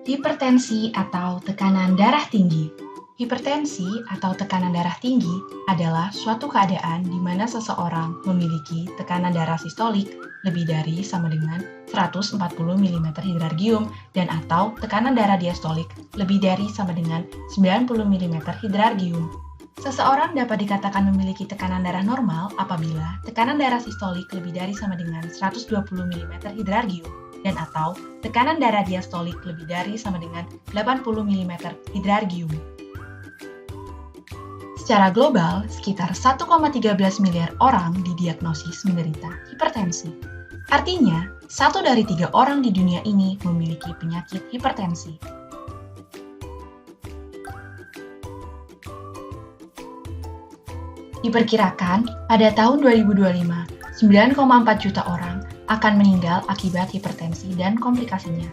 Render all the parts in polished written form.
Hipertensi atau tekanan darah tinggi. Hipertensi atau tekanan darah tinggi adalah suatu keadaan di mana seseorang memiliki tekanan darah sistolik lebih dari sama dengan 140 mm hidrargium dan atau tekanan darah diastolik lebih dari sama dengan 90 mm hidrargium. Seseorang dapat dikatakan memiliki tekanan darah normal apabila tekanan darah sistolik lebih dari sama dengan 120 mm hidrargium dan atau tekanan darah diastolik lebih dari sama dengan 80 mm hidrargium. Secara global, sekitar 1,13 miliar orang didiagnosis menderita hipertensi. Artinya, 1 dari 3 orang di dunia ini memiliki penyakit hipertensi. Diperkirakan, pada tahun 2025, 9,4 juta orang akan meninggal akibat hipertensi dan komplikasinya.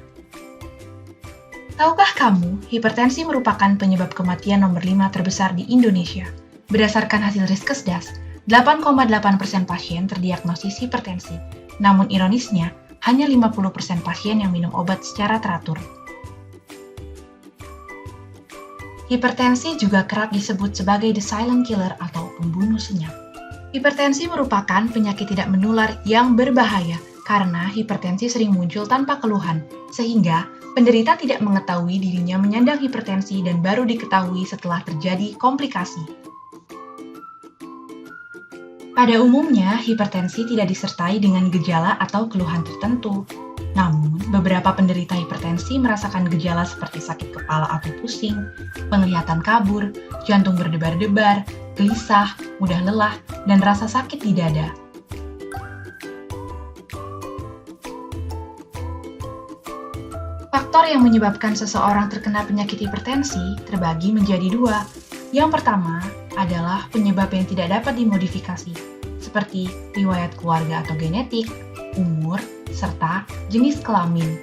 Tahukah kamu, hipertensi merupakan penyebab kematian nomor 5 terbesar di Indonesia. Berdasarkan hasil Riskesdas, 8,8% pasien terdiagnosis hipertensi. Namun ironisnya, hanya 50% pasien yang minum obat secara teratur. Hipertensi juga kerap disebut sebagai the silent killer atau pembunuh senyap. Hipertensi merupakan penyakit tidak menular yang berbahaya karena hipertensi sering muncul tanpa keluhan, sehingga penderita tidak mengetahui dirinya menyandang hipertensi dan baru diketahui setelah terjadi komplikasi. Pada umumnya, hipertensi tidak disertai dengan gejala atau keluhan tertentu. Namun, beberapa penderita hipertensi merasakan gejala seperti sakit kepala atau pusing, penglihatan kabur, jantung berdebar-debar, gelisah, mudah lelah, dan rasa sakit di dada. Faktor yang menyebabkan seseorang terkena penyakit hipertensi terbagi menjadi 2. Yang pertama adalah penyebab yang tidak dapat dimodifikasi, seperti riwayat keluarga atau genetik, umur, serta jenis kelamin.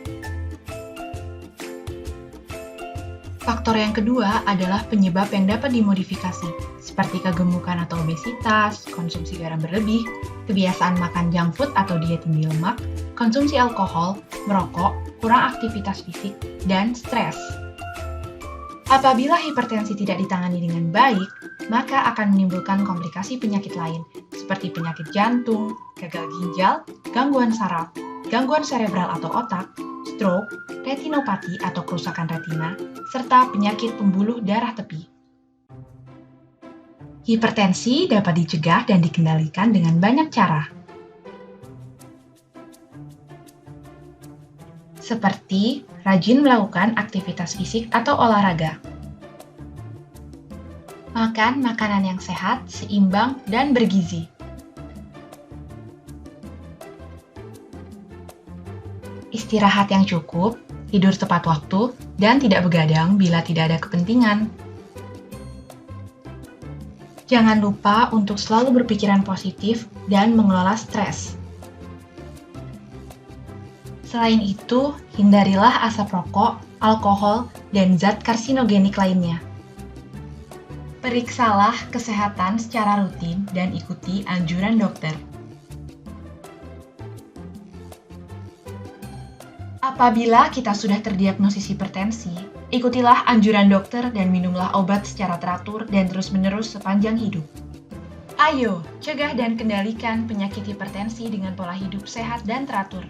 Faktor yang kedua adalah penyebab yang dapat dimodifikasi, seperti kegemukan atau obesitas, konsumsi garam berlebih, kebiasaan makan junk food atau diet tinggi lemak, konsumsi alkohol, merokok, kurang aktivitas fisik, dan stres. Apabila hipertensi tidak ditangani dengan baik, maka akan menimbulkan komplikasi penyakit lain, seperti penyakit jantung, gagal ginjal, gangguan saraf, gangguan serebral atau otak, stroke, retinopati atau kerusakan retina, serta penyakit pembuluh darah tepi. Hipertensi dapat dicegah dan dikendalikan dengan banyak cara, seperti rajin melakukan aktivitas fisik atau olahraga, makan makanan yang sehat, seimbang, dan bergizi, istirahat yang cukup, tidur tepat waktu, dan tidak begadang bila tidak ada kepentingan. Jangan lupa untuk selalu berpikiran positif dan mengelola stres. Selain itu, hindarilah asap rokok, alkohol, dan zat karsinogenik lainnya. Periksalah kesehatan secara rutin dan ikuti anjuran dokter. Apabila kita sudah terdiagnosis hipertensi, ikutilah anjuran dokter dan minumlah obat secara teratur dan terus-menerus sepanjang hidup. Ayo, cegah dan kendalikan penyakit hipertensi dengan pola hidup sehat dan teratur.